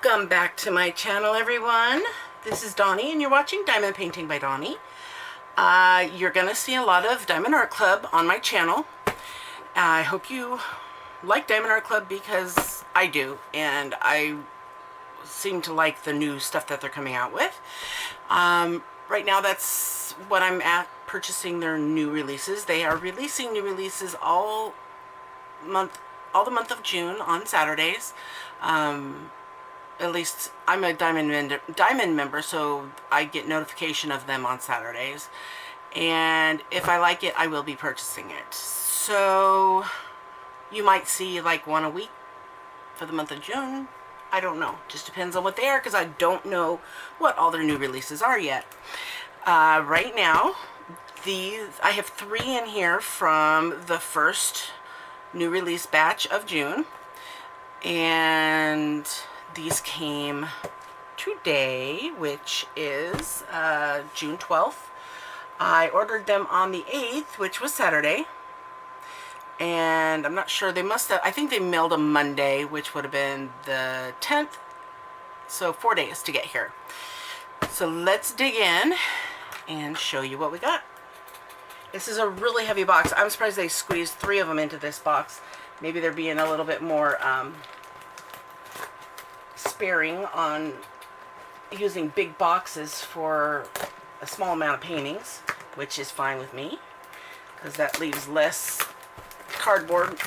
Welcome back to my channel, everyone. This is Donnie and you're watching Diamond Painting by Donnie. You're gonna see a lot of Diamond Art Club on my channel. I hope you like Diamond Art Club because I do, and I seem to like the new stuff that they're coming out with. Right now that's what I'm at, purchasing their new releases. They are releasing new releases all the month of June on Saturdays. At least I'm a Diamond member, so I get notification of them on Saturdays. And if I like it, I will be purchasing it. So you might see like one a week for the month of June. I don't know. Just depends on what they are, because I don't know what all their new releases are yet. Right now, I have 3 in here from the first new release batch of June. And these came today, which is June 12th. I ordered them on the 8th, which was Saturday. And I'm not sure, I think they mailed them Monday, which would have been the 10th. So 4 days to get here. So let's dig in and show you what we got. This is a really heavy box. I'm surprised they squeezed 3 of them into this box. Maybe they're being a little bit more sparing on using big boxes for a small amount of paintings, which is fine with me, because that leaves less cardboard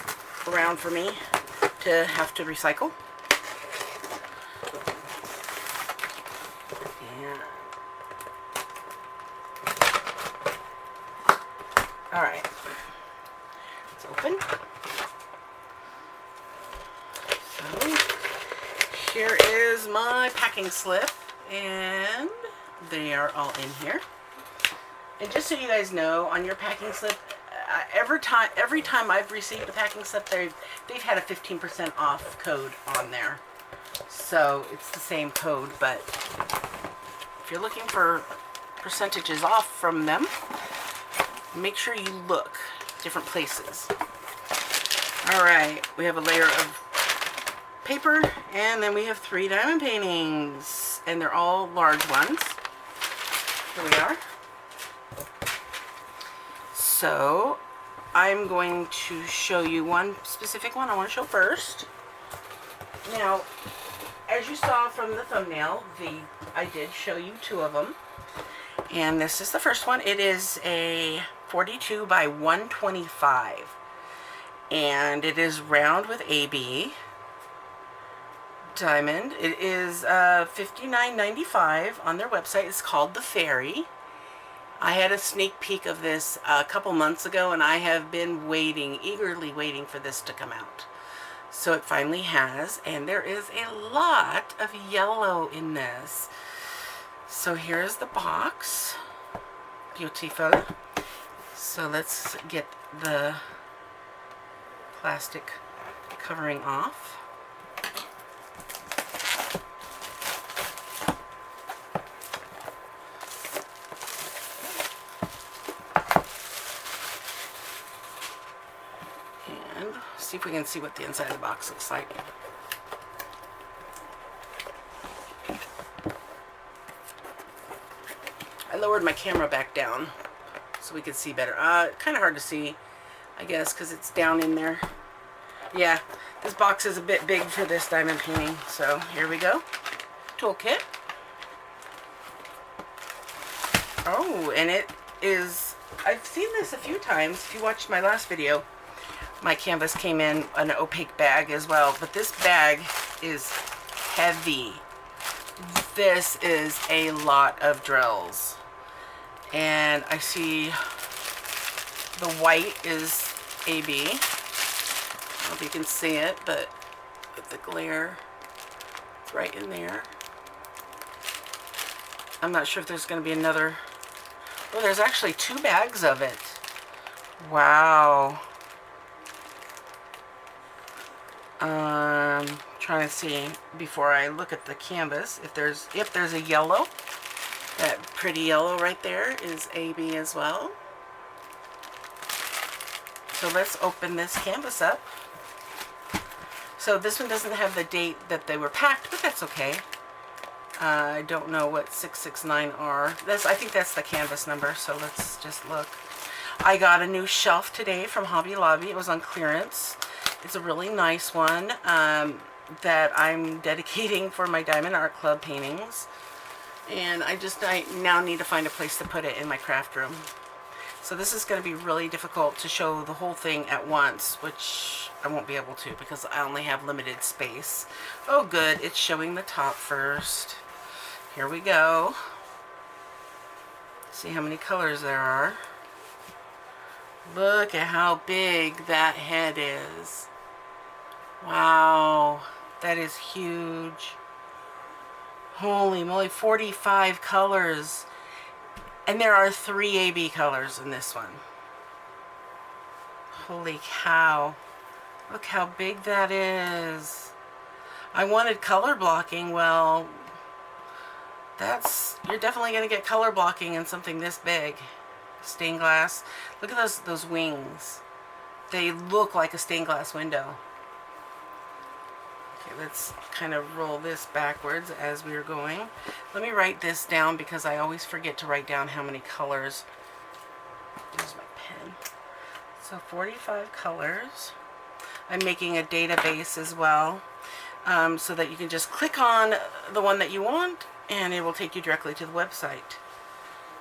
around for me to have to recycle. All right, it's open. So here is my packing slip, and they are all in here. And just so you guys know, on your packing slip, every time I've received a packing slip, they've had a 15% off code on there. So it's the same code, but if you're looking for percentages off from them, make sure you look different places. All right, we have a layer of paper, and then we have 3 diamond paintings, and they're all large ones. Here we are. So I'm going to show you one specific one I want to show first. Now, as you saw from the thumbnail, I did show you 2 of them. And this is the first one. It is a 42 by 125. And it is round with AB diamond. It is $59.95 on their website. It's called The Fairy. I had a sneak peek of this a couple months ago, and I have been waiting, eagerly waiting for this to come out. So it finally has, and there is a lot of yellow in this. So here's the box. Beautiful. So let's get the plastic covering off. And see if we can see what the inside of the box looks like. I lowered my camera back down so we could see better. Kind of hard to see, I guess, because it's down in there. Yeah, this box is a bit big for this diamond painting. So here we go. Toolkit. Oh, and it is, I've seen this a few times. If you watched my last video, my canvas came in an opaque bag as well. But this bag is heavy. This is a lot of drills. And I see the white is AB. I don't know if you can see it, but with the glare, it's right in there. I'm not sure if there's going to be another. Oh, there's actually 2 bags of it. Wow. Trying to see before I look at the canvas if there's a yellow. That pretty yellow right there is AB as well. So let's open this canvas up. So this one doesn't have the date that they were packed, but that's okay. I don't know what 669 are. I think that's the canvas number, so let's just look. I got a new shelf today from Hobby Lobby. It was on clearance. It's a really nice one that I'm dedicating for my Diamond Art Club paintings. And I now need to find a place to put it in my craft room. So this is going to be really difficult to show the whole thing at once, which I won't be able to because I only have limited space. Oh good, it's showing the top first. Here we go. See how many colors there are. Look at how big that head is. Wow, that is huge. Holy moly, 45 colors. And there are 3 AB colors in this one. Holy cow. Look how big that is. I wanted color blocking. Well, you're definitely going to get color blocking in something this big. Stained glass. Look at those wings. They look like a stained glass window. Okay, let's kind of roll this backwards as we are going. Let me write this down because I always forget to write down how many colors. Here's my pen. So 45 colors. I'm making a database as well, so that you can just click on the one that you want and it will take you directly to the website.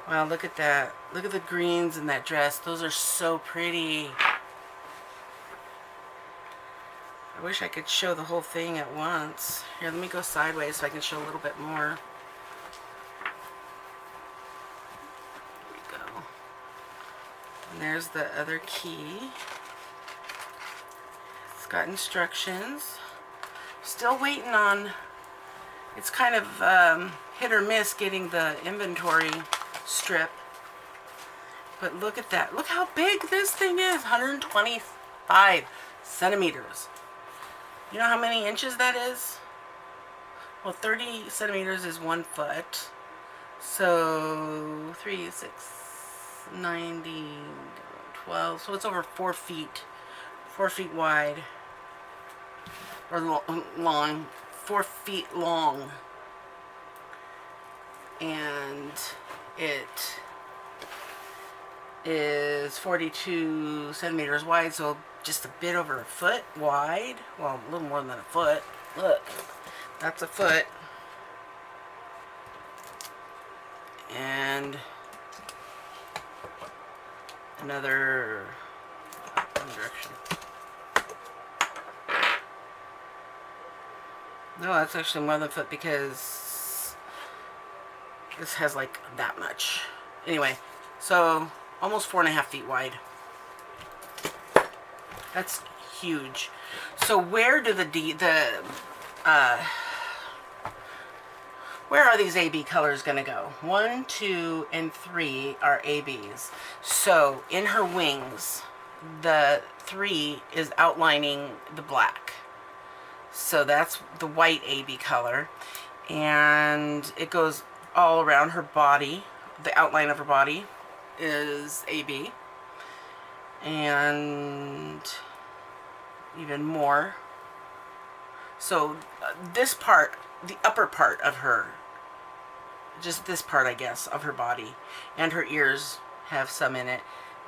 Wow, look at that. Look at the greens in that dress. Those are so pretty. I wish I could show the whole thing at once. Here, let me go sideways so I can show a little bit more. There we go. And there's the other key. It's got instructions. Still waiting on, it's kind of hit or miss getting the inventory strip. But look at that. Look how big this thing is. 125 centimeters. You know how many inches that is? Well, 30 centimeters is 1 foot. So 3, 6, 90, 12. So it's over 4 feet. 4 feet wide. Or long. 4 feet long. And it is 42 centimeters wide, so just a bit over a foot wide. Well, a little more than a foot. Look, that's a foot. And another direction. No, that's actually more than a foot because this has like that much. Anyway, so almost 4.5 feet wide. That's huge. So where do where are these AB colors going to go? 1, 2, and 3 are ABs. So in her wings, the 3 is outlining the black. So that's the white AB color. And it goes all around her body. The outline of her body is AB. And even more. So this part, the upper part of her, just this part, I guess, of her body, and her ears have some in it,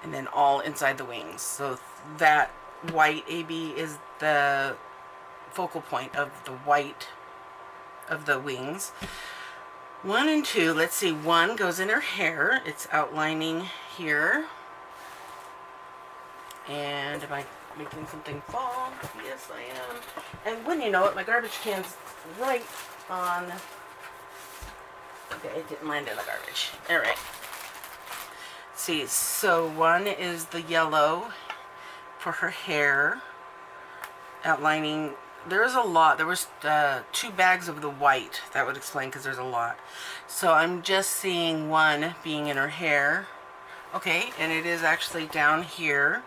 and then all inside the wings. So that white AB is the focal point of the white of the wings. 1 and 2, let's see, 1 goes in her hair. It's outlining here. And am I making something fall? Yes, I am. And when you know it, my garbage can's right on. Okay, it didn't land in the garbage. All right. See, so 1 is the yellow for her hair, outlining. There's a lot. There was 2 bags of the white. That would explain because there's a lot. So I'm just seeing 1 being in her hair. Okay, and it is actually down here.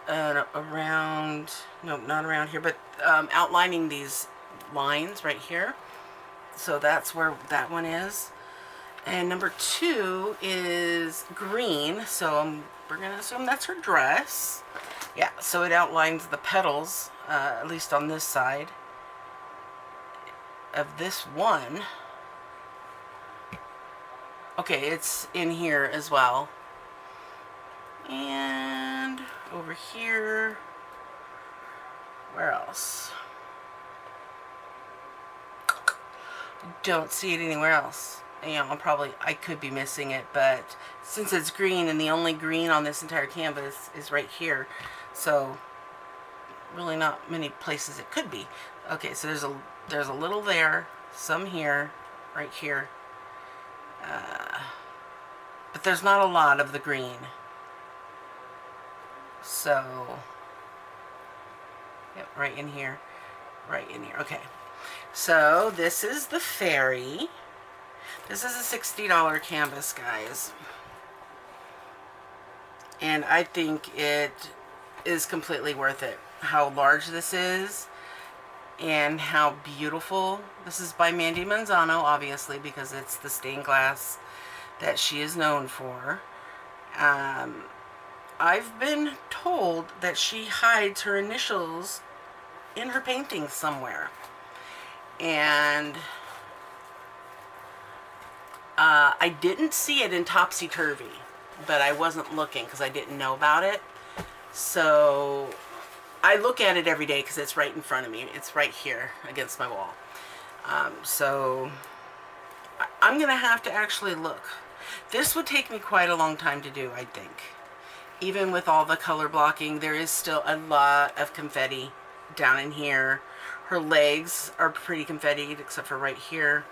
Around, no, not around here, but outlining these lines right here. So that's where that one is. And number 2 is green, so we're going to assume that's her dress. Yeah, so it outlines the petals at least on this side of this one. Okay, it's in here as well. And over here, where else? Don't see it anywhere else. You know, I could be missing it, but since it's green and the only green on this entire canvas is right here, so really not many places it could be. Okay, so there's a little there, some here, right here, but there's not a lot of the green. So, yep, right in here, right in here. Okay, so this is the fairy. This is a $60 canvas, guys. And I think it is completely worth it. How large this is and how beautiful. This is by Mandie Manzano, obviously, because it's the stained glass that she is known for. I've been told that she hides her initials in her paintings somewhere. And I didn't see it in Topsy Turvy, but I wasn't looking because I didn't know about it. So I look at it every day because it's right in front of me. It's right here against my wall. So I'm going to have to actually look. This would take me quite a long time to do, I think. Even with all the color blocking, there is still a lot of confetti down in here. Her legs are pretty confettied, except for right here.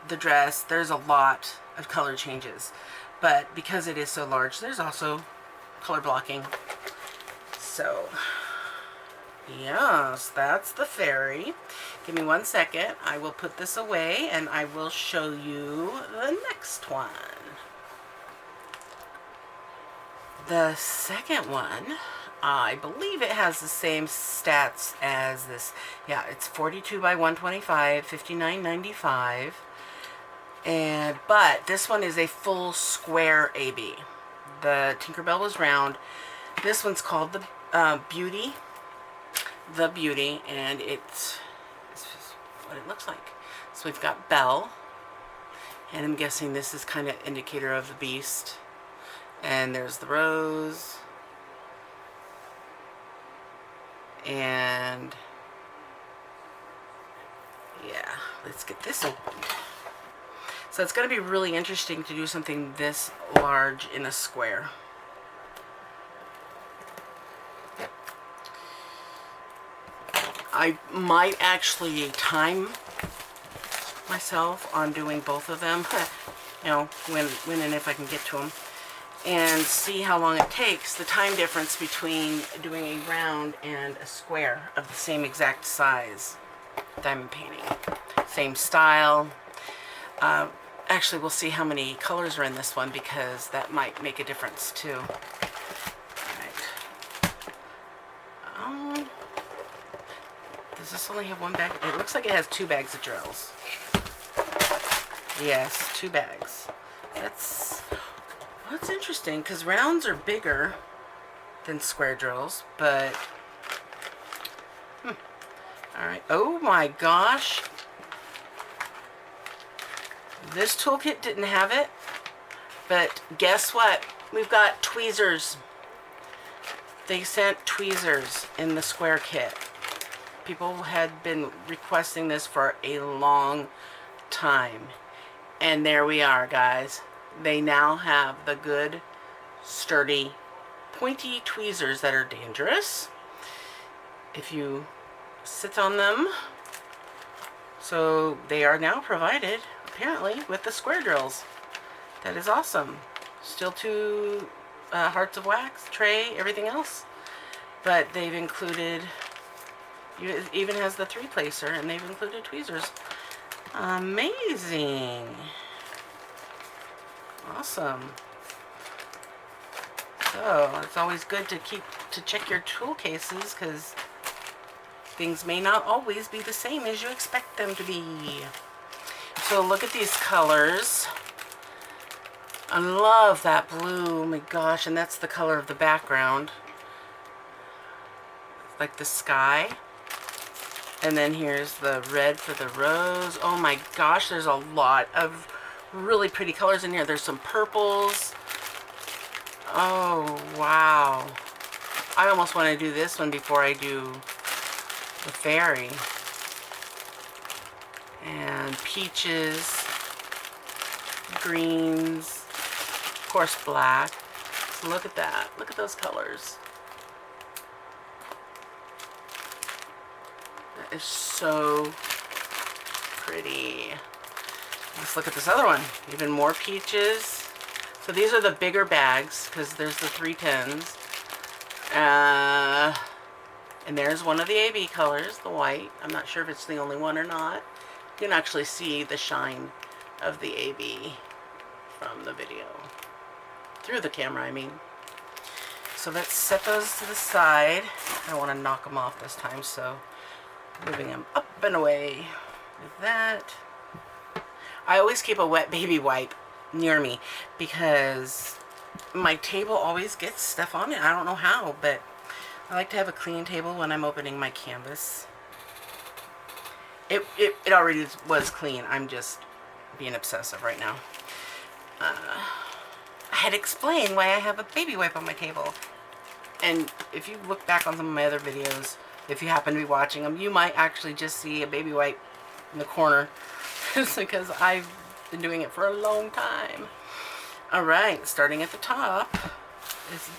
The dress, there's a lot of color changes. But because it is so large, there's also color blocking. So, yes, that's the fairy. Give me 1 second. I will put this away and I will show you the next one. The second one, I believe it has the same stats as this. Yeah, it's 42 by 125, $59.95. But this one is a full square AB. The Tinkerbell was round. This one's called the Beauty. The Beauty, and it's what it looks like. So we've got Belle, and I'm guessing this is kind of indicator of the beast. And there's the rose. And yeah, let's get this opened. So it's going to be really interesting to do something this large in a square. I might actually time myself on doing both of them, you know, when and if I can get to them, and see how long it takes, the time difference between doing a round and a square of the same exact size diamond painting. Same style. Actually, we'll see how many colors are in this one because that might make a difference too. Alright. Does this only have one bag? It looks like it has 2 bags of drills. Yes, 2 bags. That's interesting because rounds are bigger than square drills, but alright. Oh my gosh. This toolkit didn't have it, but guess what? We've got tweezers. They sent tweezers in the square kit. People had been requesting this for a long time. And there we are, guys. They now have the good, sturdy, pointy tweezers that are dangerous if you sit on them. So they are now provided, apparently, with the square drills. That is awesome. Still 2 hearts of wax, tray, everything else. But they've included, it even has the 3-placer, and they've included tweezers. Amazing. Awesome. So it's always good to check your tool cases because things may not always be the same as you expect them to be. So look at these colors. I love that blue. Oh my gosh, and that's the color of the background. Like the sky. And then here's the red for the rose. Oh my gosh, there's a lot of really pretty colors in here. There's some purples. Oh, wow. I almost want to do this one before I do the fairy. And peaches, greens, of course black. So look at that. Look at those colors. That is so pretty. Let's look at this other one. Even more peaches. So these are the bigger bags because there's the 310s. And there's one of the AB colors, the white. I'm not sure if it's the only one or not. You can actually see the shine of the AB from the video. Through the camera, I mean. So let's set those to the side. I don't want to knock them off this time, so moving them up and away with that. I always keep a wet baby wipe near me because my table always gets stuff on it. I don't know how, but I like to have a clean table when I'm opening my canvas. It already was clean. I'm just being obsessive right now. I had explained why I have a baby wipe on my table. And if you look back on some of my other videos, if you happen to be watching them, you might actually just see a baby wipe in the corner. Just because I've been doing it for a long time. Alright, starting at the top.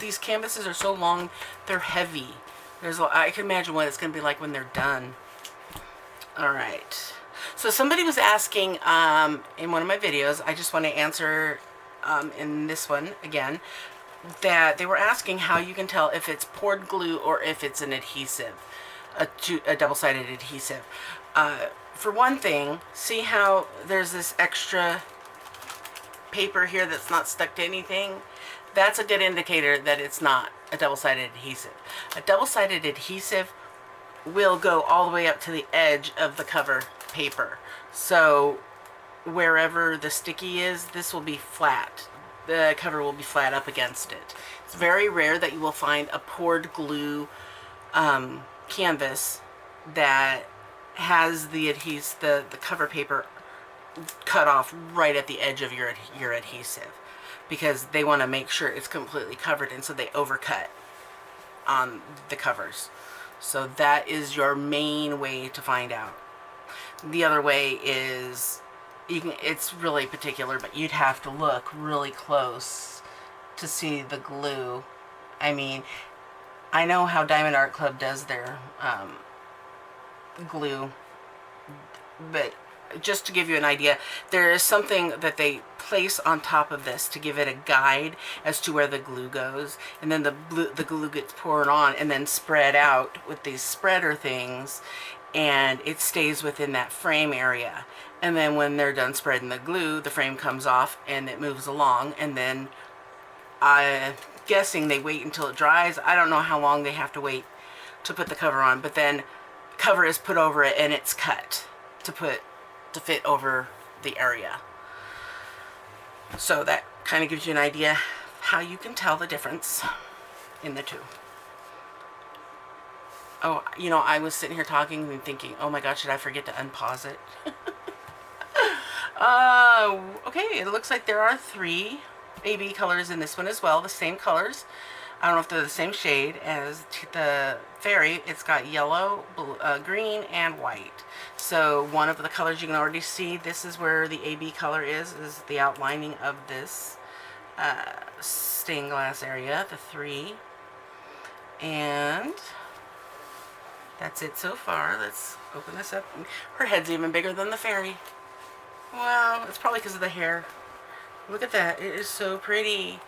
These canvases are so long, they're heavy. I can imagine what it's going to be like when they're done. Alright, so somebody was asking in one of my videos, I just want to answer in this one again, that they were asking how you can tell if it's poured glue or if it's an adhesive, a double-sided adhesive. For one thing, see how there's this extra paper here that's not stuck to anything? That's a good indicator that it's not a double-sided adhesive. A double-sided adhesive will go all the way up to the edge of the cover paper. So wherever the sticky is, this will be flat. The cover will be flat up against it. It's very rare that you will find a poured glue canvas that has the cover paper cut off right at the edge of your adhesive, because they want to make sure it's completely covered, and so they overcut on the covers. So that is your main way to find out. The other way is, it's really particular, but you'd have to look really close to see the glue. I mean, I know how Diamond Art Club does their glue, but just to give you an idea, there is something that they place on top of this to give it a guide as to where the glue goes, and then the glue gets poured on and then spread out with these spreader things, and it stays within that frame area. And then when they're done spreading the glue, the frame comes off and it moves along, and then I'm guessing they wait until it dries. I don't know how long they have to wait to put the cover on, but then cover is put over it and it's cut to fit over the area. So that kind of gives you an idea how you can tell the difference in the two. Oh, you know, I was sitting here talking and thinking, oh my gosh, did I forget to unpause it? Okay, it looks like there are 3 AB colors in this one as well, the same colors. I don't know if they're the same shade as the fairy. It's got yellow, blue, green, and white. So one of the colors you can already see, this is where the AB color is the outlining of this stained glass area, the 3. And that's it so far. Let's open this up. Her head's even bigger than the fairy. Wow, it's probably because of the hair. Look at that. It is so pretty.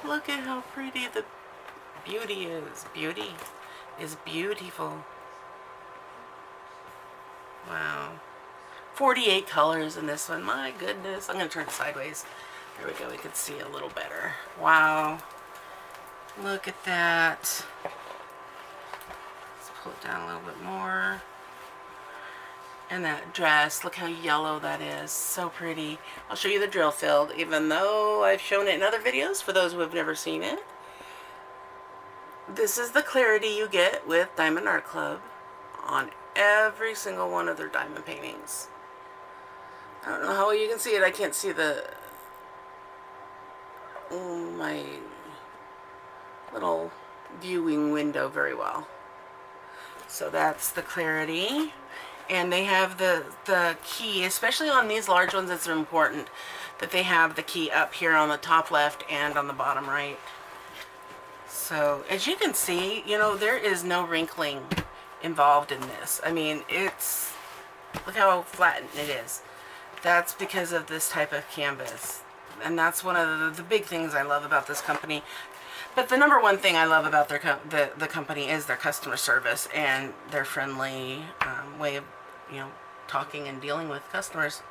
Look at how pretty the beauty is. Beauty is beautiful. Wow. 48 colors in this one. My goodness. I'm going to turn it sideways. There we go. We can see a little better. Wow. Look at that. Let's pull it down a little bit more. And that dress, look how yellow that is. So pretty. I'll show you the drill field, even though I've shown it in other videos for those who have never seen it. This is the clarity you get with Diamond Art Club on every single one of their diamond paintings. I don't know how you can see it. I can't see my little viewing window very well. So that's the clarity. And they have the key, especially on these large ones, it's important that they have the key up here on the top left and on the bottom right. So as you can see, you know, there is no wrinkling involved in this. I mean, look how flattened it is. That's because of this type of canvas. And that's one of the big things I love about this company. But the number one thing I love about the company is their customer service and their friendly way of, you know, talking and dealing with customers.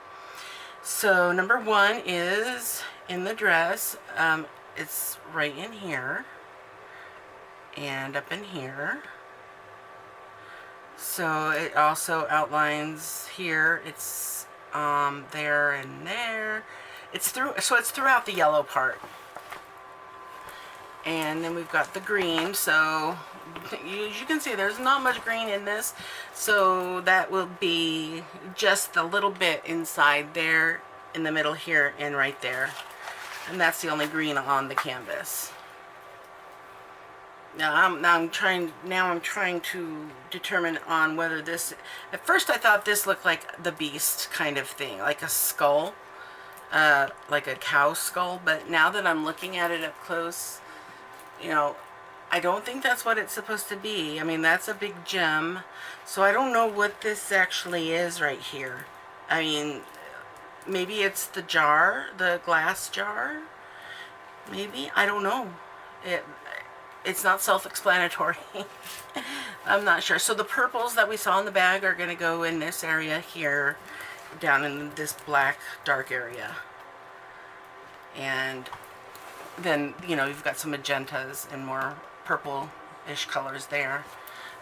So number one is in the dress. It's right in here and up in here. So it also outlines here. It's there and there. It's throughout the yellow part. And then we've got the green, so as you can see, there's not much green in this, so that will be just a little bit inside there, in the middle here, and right there. And that's the only green on the canvas. Now I'm trying to determine on whether this, at first I thought this looked like the beast kind of thing, like a skull, like a cow skull, but now that I'm looking at it up close, you know, I don't think that's what it's supposed to be. I mean, that's a big gem. So I don't know what this actually is right here. I mean, maybe it's the jar, the glass jar. Maybe, I don't know. It's not self-explanatory. I'm not sure. So the purples that we saw in the bag are going to go in this area here, down in this black dark area. And then, you know, you've got some magentas and more purple-ish colors there.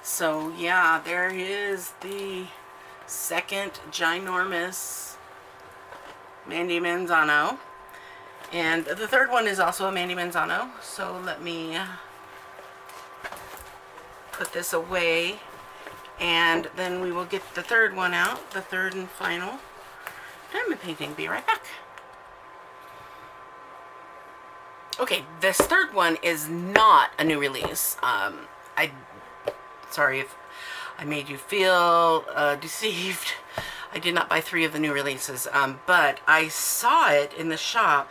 So yeah, there is the second ginormous Mandie Manzano. And the third one is also a Mandie Manzano. So let me put this away, and then we will get the third one out, the third and final diamond painting. Be right back. Okay, this third one is not a new release. Sorry if I made you feel deceived. I did not buy 3 of the new releases, but I saw it in the shop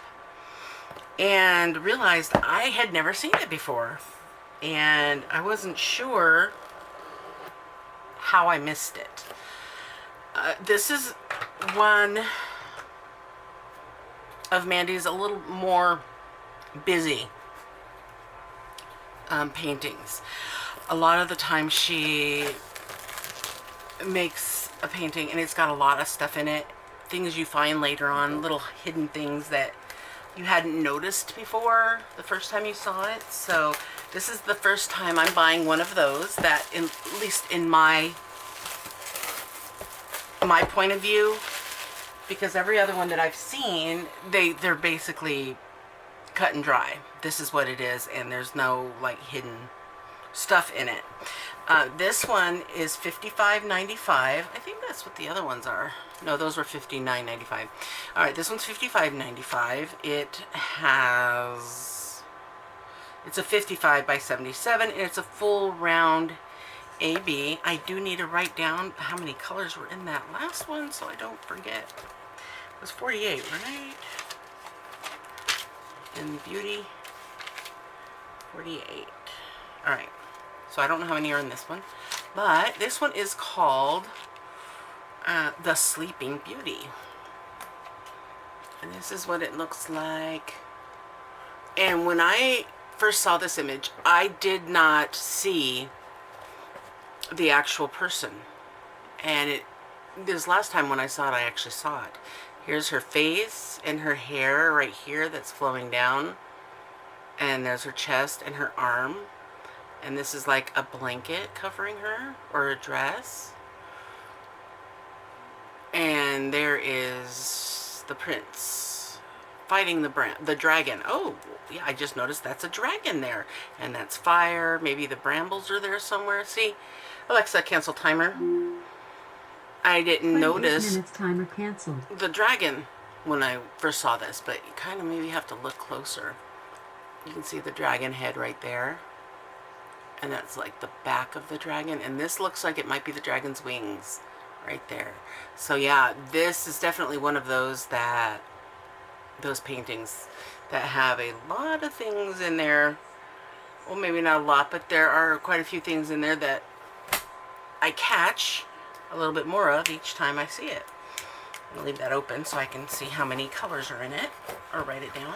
and realized I had never seen it before, and I wasn't sure how I missed it. This is one of Mandie's a little more busy paintings. A lot of the time she makes a painting and it's got a lot of stuff in it, things you find later on, little hidden things that you hadn't noticed before the first time you saw it. So this is the first time I'm buying one of those that, at least in my point of view, because every other one that I've seen, they're basically cut and dry. This is what it is, and there's no like hidden stuff in it. This one is $55.95. I think that's what the other ones are. No, those were $59.95. All right, this one's $55.95. It's a 55 by 77, and it's a full round AB. I do need to write down how many colors were in that last one so I don't forget. It was 48, right? In Beauty, 48. All right, so I don't know how many are in this one, but this one is called The Sleeping Beauty. And this is what it looks like. And when I first saw this image, I did not see the actual person. And this last time when I saw it, I actually saw it. Here's her face and her hair right here that's flowing down. And there's her chest and her arm. And this is like a blanket covering her, or a dress. And there is the prince fighting the dragon. Oh, yeah, I just noticed that's a dragon there. And that's fire. Maybe the brambles are there somewhere. See? Alexa, cancel timer. I didn't 28 notice minutes timer canceled. the dragon when I first saw this, but you kind of maybe have to look closer. You can see the dragon head right there. And that's like the back of the dragon. And this looks like it might be the dragon's wings right there. So yeah, this is definitely one of those paintings that have a lot of things in there. Well, maybe not a lot, but there are quite a few things in there that I catch a little bit more of each time I see it. I'm gonna leave that open so I can see how many colors are in it, or write it down.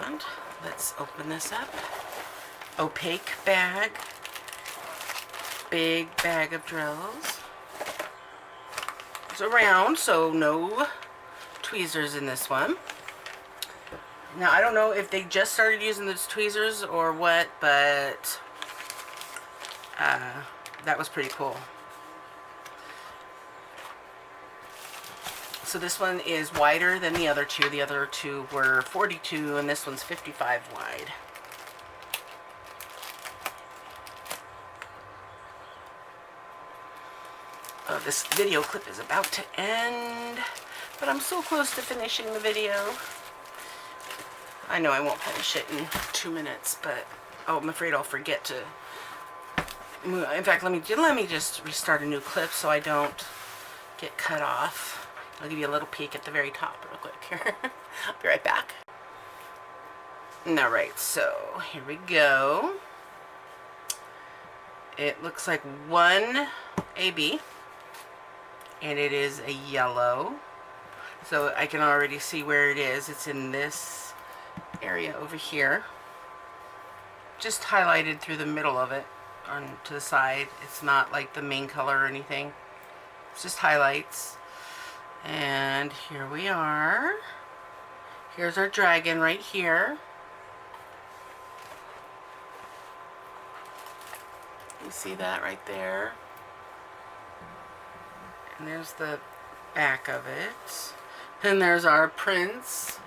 And let's open this up. Opaque bag. Big bag of drills. It's round, so no tweezers in this one. Now, I don't know if they just started using those tweezers or what, but that was pretty cool. So this one is wider than the other two. The other two were 42 and this one's 55 wide. This video clip is about to end, but I'm so close to finishing the video. I know I won't finish it in 2 minutes, but I'm afraid I'll forget to move. In fact, let me just restart a new clip so I don't get cut off. I'll give you a little peek at the very top real quick here. I'll be right back. Alright, so here we go. It looks like one AB, and it is a yellow. So I can already see where it is. It's in this area over here. Just highlighted through the middle of it on to the side. It's not like the main color or anything. It's just highlights. And here we are. Here's our dragon right here. You see that right there? And there's the back of it. And there's our prince.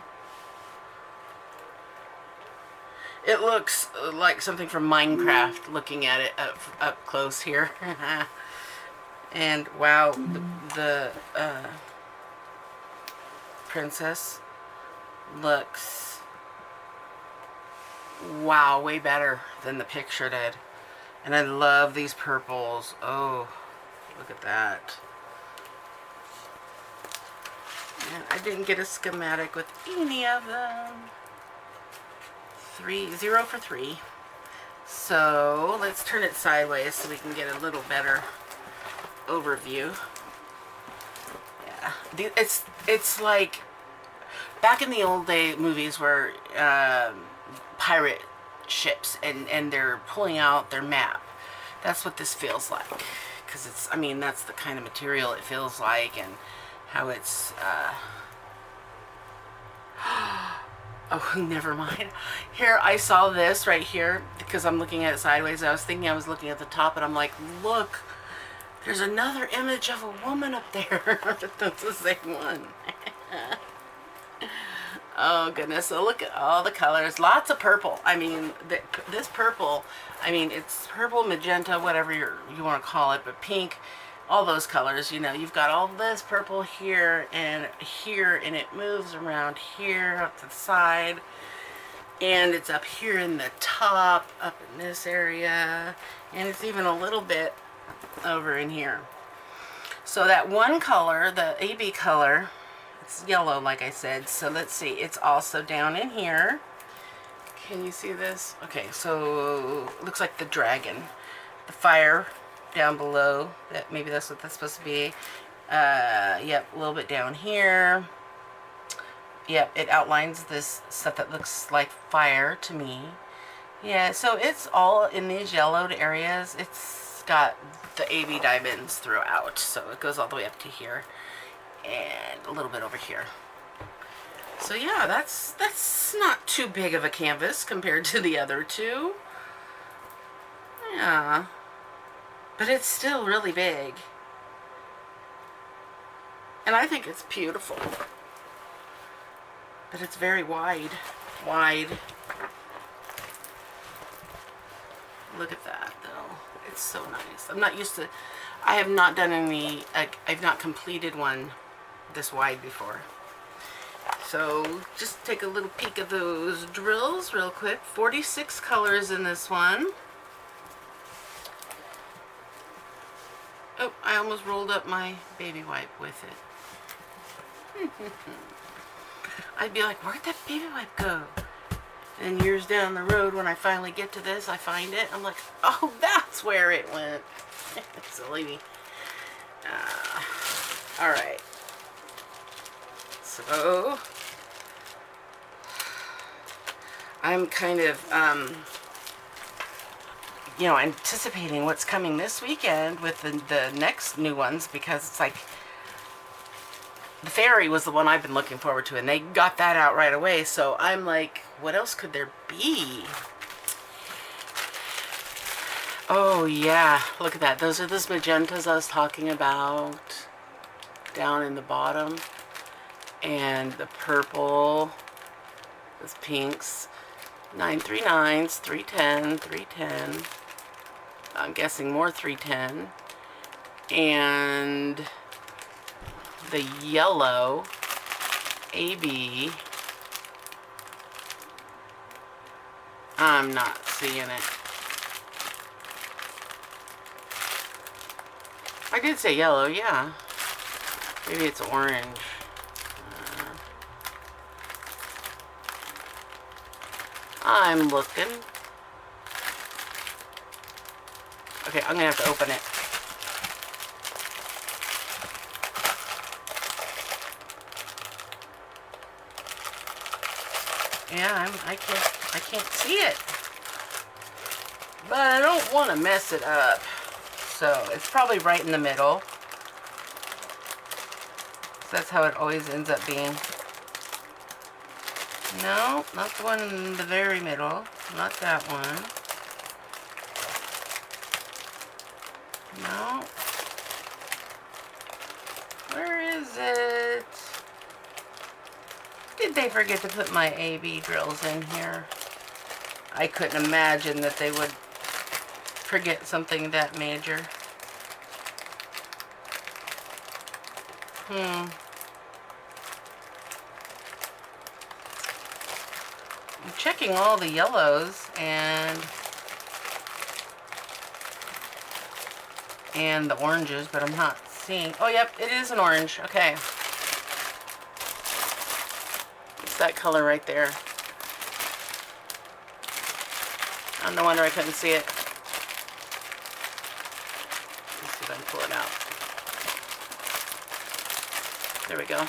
It looks like something from Minecraft looking at it up close here. And wow, the princess looks, wow, way better than the picture did. And I love these purples. Oh, look at that. And I didn't get a schematic with any of them. 0 for 3. So let's turn it sideways so we can get a little better overview. Yeah, it's like back in the old day movies where pirate ships and they're pulling out their map. That's what this feels like, because it's, I mean, that's the kind of material it feels like, and how it's oh, never mind. Here, I saw this right here because I'm looking at it sideways. I was thinking I was looking at the top, and I'm like, look, there's another image of a woman up there. That's the same one. Oh goodness, so look at all the colors. Lots of purple. I mean, this purple, I mean, it's purple, magenta, whatever you want to call it, but pink, all those colors, you know. You've got all this purple here, and it moves around here up to the side, and it's up here in the top, up in this area, and it's even a little bit over in here. So that one color, the AB color, it's yellow, like I said. So let's see, it's also down in here. Can you see this? Okay, so looks like the dragon, the fire down below. That maybe that's what that's supposed to be. Yep, a little bit down here. Yep, it outlines this stuff that looks like fire to me. Yeah, so it's all in these yellowed areas. It's got the AB diamonds throughout, so it goes all the way up to here. And a little bit over here. So yeah, that's not too big of a canvas compared to the other two. Yeah, but it's still really big, and I think it's beautiful. But it's very wide. Look at that, though. It's so nice. I'm not used to. I have not done any, I've not completed one this wide before. So just take a little peek of those drills real quick. 46 colors in this one. Oh, I almost rolled up my baby wipe with it. I'd be like, where'd that baby wipe go? And years down the road, when I finally get to this, I find it. I'm like, oh, that's where it went. Silly me. All right. So I'm kind of, you know, anticipating what's coming this weekend with the next new ones, because it's like the fairy was the one I've been looking forward to, and they got that out right away. So I'm like, what else could there be? Oh yeah, look at that. Those are those magentas I was talking about down in the bottom. And the purple, those pinks, 939s, 310, 310. I'm guessing more 310. And the yellow, AB. I'm not seeing it. I did say yellow, yeah. Maybe it's orange. I'm looking. Okay, I'm gonna have to open it. Yeah, I can't see it. But I don't want to mess it up. So it's probably right in the middle. So that's how it always ends up being. No, not the one in the very middle. Not that one. No. Where is it? Did they forget to put my AB drills in here? I couldn't imagine that they would forget something that major. I'm checking all the yellows and the oranges, but I'm not seeing. Oh, yep, it is an orange. Okay. It's that color right there. Oh, no wonder I couldn't see it. Let's see if I can pull it out. There we go.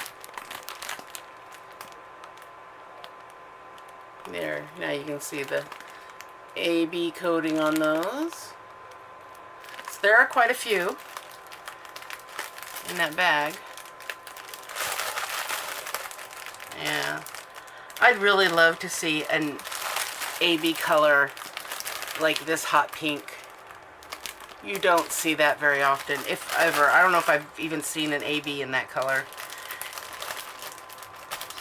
There, now you can see the AB coating on those. So there are quite a few in that bag. Yeah. I'd really love to see an AB color like this hot pink. You don't see that very often, if ever. I don't know if I've even seen an AB in that color.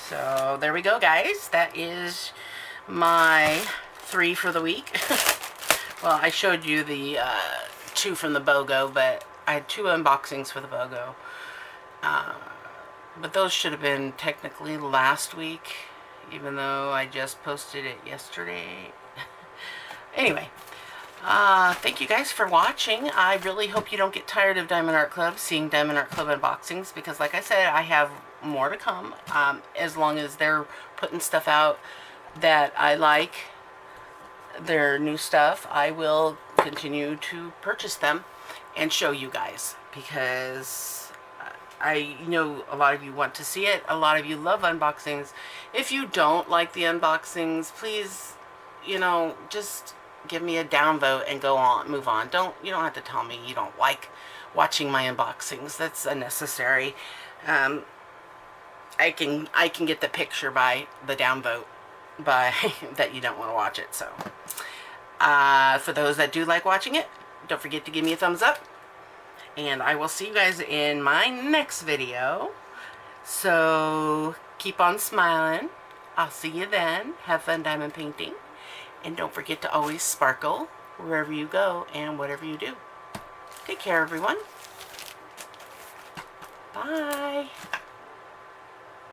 So there we go, guys. That is my 3 for the week. Well, I showed you the 2 from the BOGO, but I had 2 unboxings for the BOGO. But those should have been technically last week, even though I just posted it yesterday. Anyway, thank you guys for watching. I really hope you don't get tired of Diamond Art Club, seeing Diamond Art Club unboxings, because like I said, I have more to come. As long as they're putting stuff out that I like, their new stuff, I will continue to purchase them and show you guys, because I know a lot of you want to see it. A lot of you love unboxings. If you don't like the unboxings, please, you know, just give me a downvote and go on, move on. You don't have to tell me you don't like watching my unboxings. That's unnecessary. I can get the picture by the downvote by that you don't want to watch it. So for those that do like watching it, don't forget to give me a thumbs up, and I will see you guys in my next video. So keep on smiling. I'll see you then. Have fun diamond painting, and don't forget to always sparkle wherever you go and whatever you do. Take care, everyone. Bye.